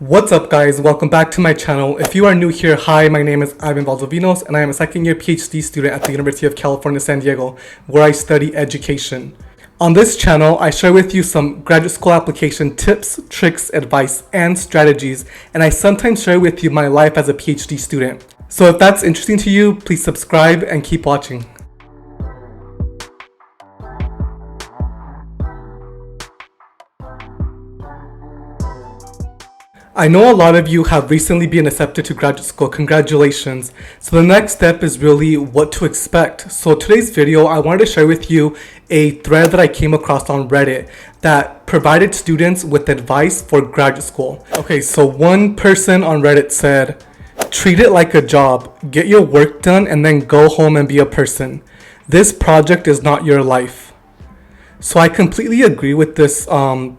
What's up guys, welcome back to my channel. If you are new here, hi, my name is Valdovinos and I am a second year PhD student at the University of California, San Diego, where I study education. On this channel, I share with you some graduate school application tips, tricks, advice, and strategies, and I sometimes share with you my life as a PhD student. So if that's interesting to you, please subscribe and keep watching. I know a lot of you have recently been accepted to graduate school. Congratulations. So the next step is really what to expect. So today's video, I wanted to share with you a thread that I came across on Reddit that provided students with advice for graduate school. Okay, so one person on Reddit said, treat it like a job, get your work done, and then go home and be a person. This project is not your life. So I completely agree with this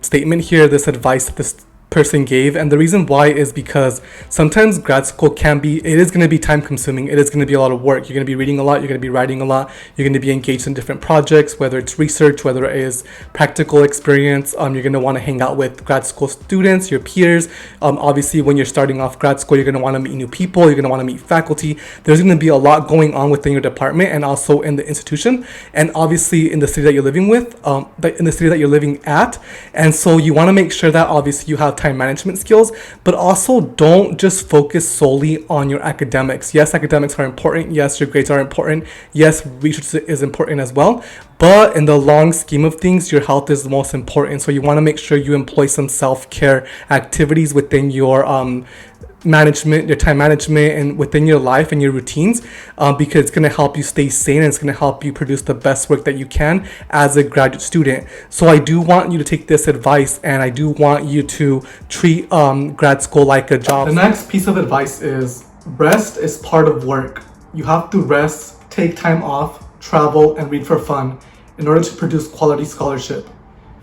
statement here, this advice that this person gave, and the reason why is because sometimes grad school it is going to be time consuming. It is going to be a lot of work. You're going to be reading a lot, you're going to be writing a lot, you're going to be engaged in different projects, whether it's research, whether it is practical experience. You're going to want to hang out with grad school students, your peers. Obviously when you're starting off grad school, you're going to want to meet new people, you're going to want to meet faculty. There's going to be a lot going on within your department and also in the institution, and obviously in the city that you're living at. And so you want to make sure that obviously you have time management skills, but also don't just focus solely on your academics. Yes, academics are important. Yes, your grades are important. Yes, research is important as well. But in the long scheme of things, your health is the most important. So you want to make sure you employ some self-care activities within your management, your time management, and within your life and your routines, because it's going to help you stay sane and it's going to help you produce the best work that you can as a graduate student. So I do want you to take this advice, and I do want you to treat grad school like a job. The next piece of advice is rest is part of work. You have to rest, take time off, travel, and read for fun in order to produce quality scholarship.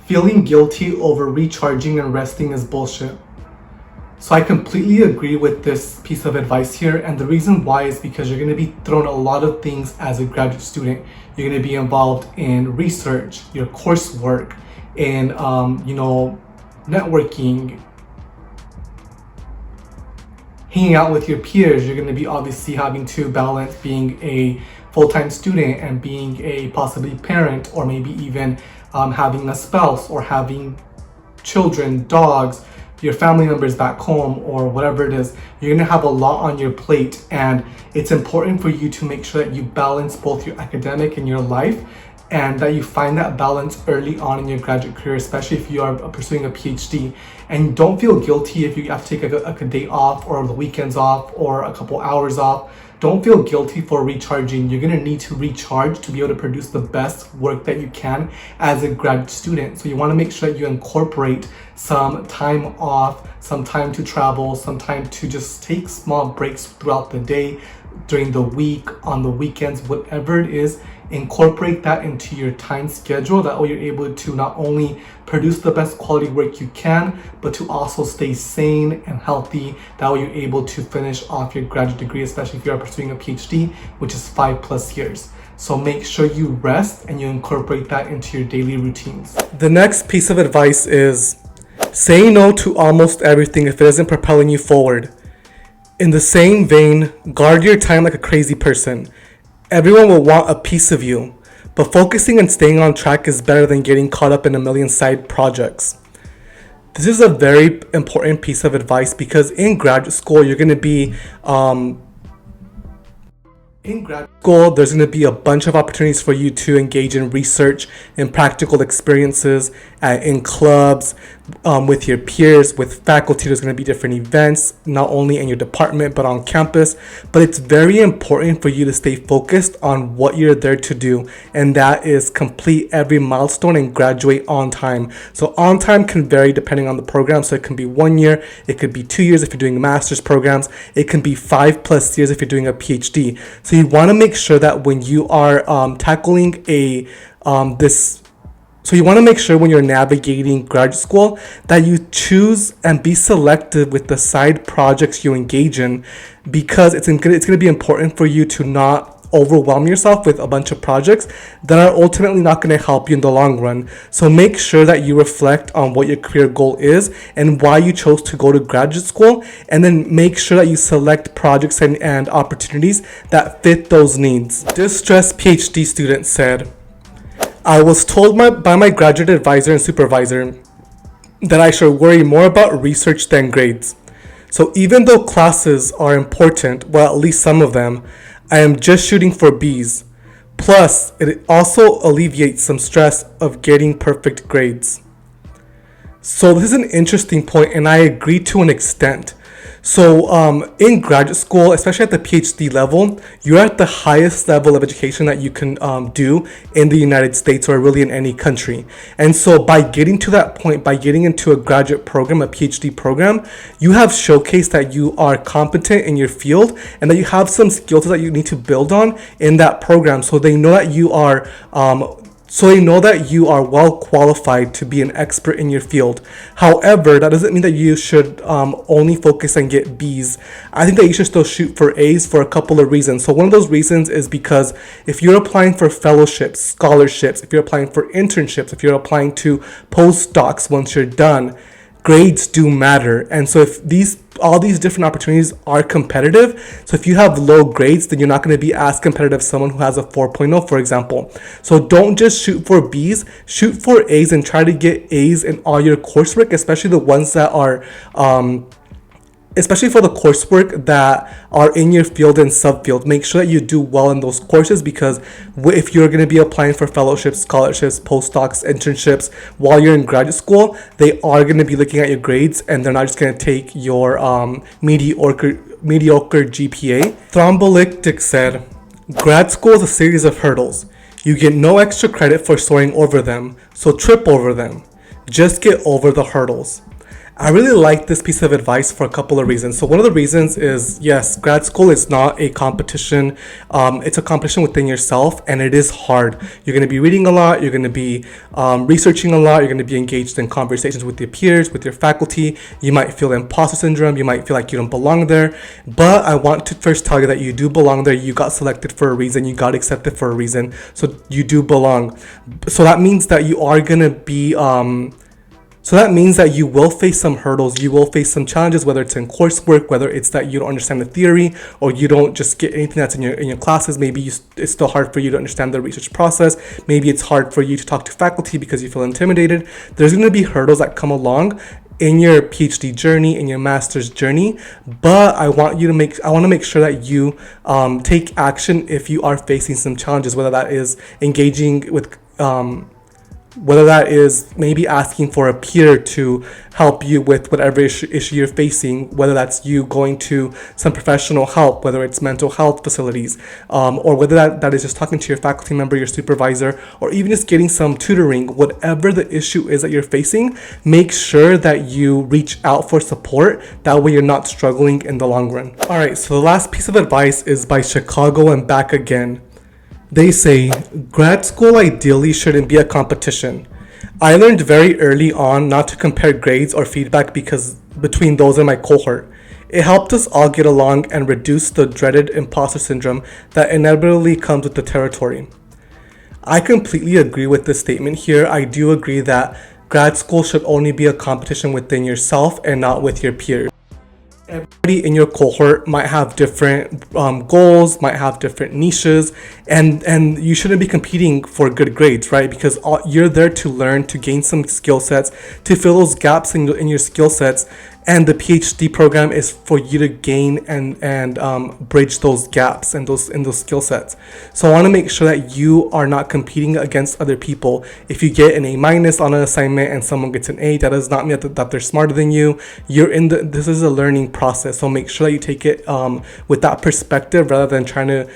Feeling guilty over recharging and resting is bullshit. So I completely agree with this piece of advice here, and the reason why is because you're going to be thrown a lot of things as a graduate student. You're going to be involved in research, your coursework, in networking, hanging out with your peers. You're going to be obviously having to balance being a full-time student and being a possibly parent, or maybe even having a spouse or having children, dogs, your family members back home, or whatever it is. You're going to have a lot on your plate, and it's important for you to make sure that you balance both your academic and your life, and that you find that balance early on in your graduate career, especially if you are pursuing a PhD. And don't feel guilty if you have to take a day off, or the weekends off, or a couple hours off. Don't feel guilty for recharging. You're going to need to recharge to be able to produce the best work that you can as a graduate student. So you want to make sure that you incorporate some time off, some time to travel, some time to just take small breaks throughout the day, during the week, on the weekends, whatever it is. Incorporate that into your time schedule. That way you're able to not only produce the best quality work you can, but to also stay sane and healthy. That way you're able to finish off your graduate degree, especially if you are pursuing a PhD, which is 5+ years. So make sure you rest and you incorporate that into your daily routines. The next piece of advice is say no to almost everything if it isn't propelling you forward. In the same vein, guard your time like a crazy person. Everyone will want a piece of you, but focusing and staying on track is better than getting caught up in a million side projects. This is a very important piece of advice because in graduate school, you're going to be there's going to be a bunch of opportunities for you to engage in research, in practical experiences, in clubs, with your peers, with faculty. There's going to be different events, not only in your department, but on campus. But it's very important for you to stay focused on what you're there to do, and that is complete every milestone and graduate on time. So on time can vary depending on the program. So it can be 1 year, it could be 2 years if you're doing master's programs, it can be 5+ years if you're doing a PhD. So you want to make sure that when you are tackling So you want to make sure when you're navigating graduate school that you choose and be selective with the side projects you engage in, because it's going to be important for you to not overwhelm yourself with a bunch of projects that are ultimately not going to help you in the long run. So make sure that you reflect on what your career goal is and why you chose to go to graduate school, and then make sure that you select projects and opportunities that fit those needs. Distressed PhD student said, I was told by my graduate advisor and supervisor that I should worry more about research than grades. So even though classes are important, well, at least some of them, I am just shooting for B's. Plus, it also alleviates some stress of getting perfect grades. So this is an interesting point, and I agree to an extent. So in graduate school, especially at the PhD level, you're at the highest level of education that you can do in the United States or really in any country. And so by getting to that point, by getting into a graduate program, a PhD program, you have showcased that you are competent in your field and that you have some skills that you need to build on in that program. So they know that you are well qualified to be an expert in your field. However, that doesn't mean that you should only focus and get B's. I think that you should still shoot for A's for a couple of reasons. So one of those reasons is because if you're applying for fellowships, scholarships, if you're applying for internships, if you're applying to postdocs once you're done, grades do matter. And so if all these different opportunities are competitive, so if you have low grades, then you're not going to be as competitive as someone who has a 4.0, for example. So don't just shoot for B's, shoot for A's and try to get A's in all your coursework, especially the ones that are especially for the coursework that are in your field and subfield. Make sure that you do well in those courses, because if you're going to be applying for fellowships, scholarships, postdocs, internships while you're in graduate school, they are going to be looking at your grades and they're not just going to take your mediocre GPA. Thrombolytic said, grad school is a series of hurdles. You get no extra credit for soaring over them, so trip over them. Just get over the hurdles. I really like this piece of advice for a couple of reasons. So one of the reasons is, yes, grad school is not a competition. It's a competition within yourself, and it is hard. You're going to be reading a lot. You're going to be researching a lot. You're going to be engaged in conversations with your peers, with your faculty. You might feel imposter syndrome. You might feel like you don't belong there. But I want to first tell you that you do belong there. You got selected for a reason. You got accepted for a reason. So you do belong. So that means that you are going to be... So that means that you will face some hurdles, you will face some challenges, whether it's in coursework, whether it's that you don't understand the theory, or you don't just get anything that's in your classes. Maybe it's still hard for you to understand the research process. Maybe it's hard for you to talk to faculty because you feel intimidated. There's going to be hurdles that come along in your PhD journey, in your master's journey, but I want to make sure that you take action if you are facing some challenges, whether that is engaging with whether that is maybe asking for a peer to help you with whatever issue you're facing, whether that's you going to some professional help, whether it's mental health facilities, or whether that is just talking to your faculty member, your supervisor, or even just getting some tutoring. Whatever the issue is that you're facing, make sure that you reach out for support. That way you're not struggling in the long run. All right, so the last piece of advice is by Chicago and Back Again. They say, grad school ideally shouldn't be a competition. I learned very early on not to compare grades or feedback between those in my cohort. It helped us all get along and reduce the dreaded imposter syndrome that inevitably comes with the territory. I completely agree with this statement here. I do agree that grad school should only be a competition within yourself and not with your peers. Everybody in your cohort might have different goals, might have different niches, and you shouldn't be competing for good grades, right? Because you're there to learn, to gain some skill sets, to fill those gaps in your skill sets. And the PhD program is for you to gain and bridge those gaps and those skill sets. So I want to make sure that you are not competing against other people. If you get an A- on an assignment and someone gets an A, that does not mean that they're smarter than you. This is a learning process. So make sure that you take it with that perspective rather than trying to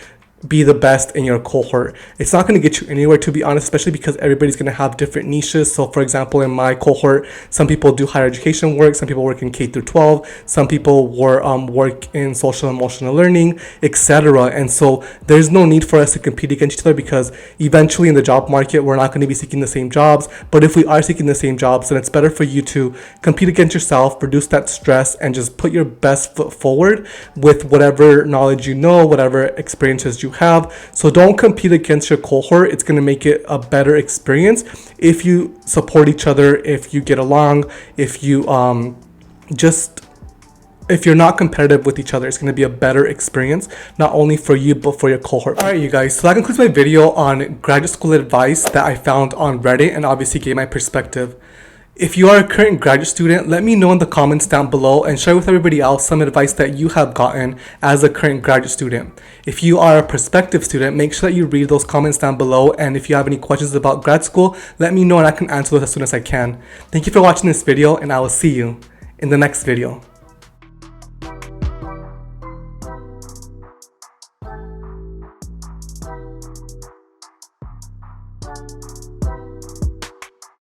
be the best in your cohort. It's not going to get you anywhere, to be honest, especially because everybody's going to have different niches. So for example, in my cohort, some people do higher education work, some people work in K through 12, some people work in social and emotional learning, etc. And so there's no need for us to compete against each other, because eventually in the job market, we're not going to be seeking the same jobs. But if we are seeking the same jobs, then it's better for you to compete against yourself, reduce that stress, and just put your best foot forward with whatever knowledge you know, whatever experiences you have. So don't compete against your cohort. It's going to make it a better experience if you support each other, if you get along, if you if you're not competitive with each other. It's going to be a better experience, not only for you, but for your cohort. All right, you guys, so that concludes my video on graduate school advice that I found on Reddit and obviously gave my perspective. If you are a current graduate student, let me know in the comments down below and share with everybody else some advice that you have gotten as a current graduate student. If you are a prospective student, make sure that you read those comments down below, and if you have any questions about grad school, let me know and I can answer those as soon as I can. Thank you for watching this video, and I will see you in the next video.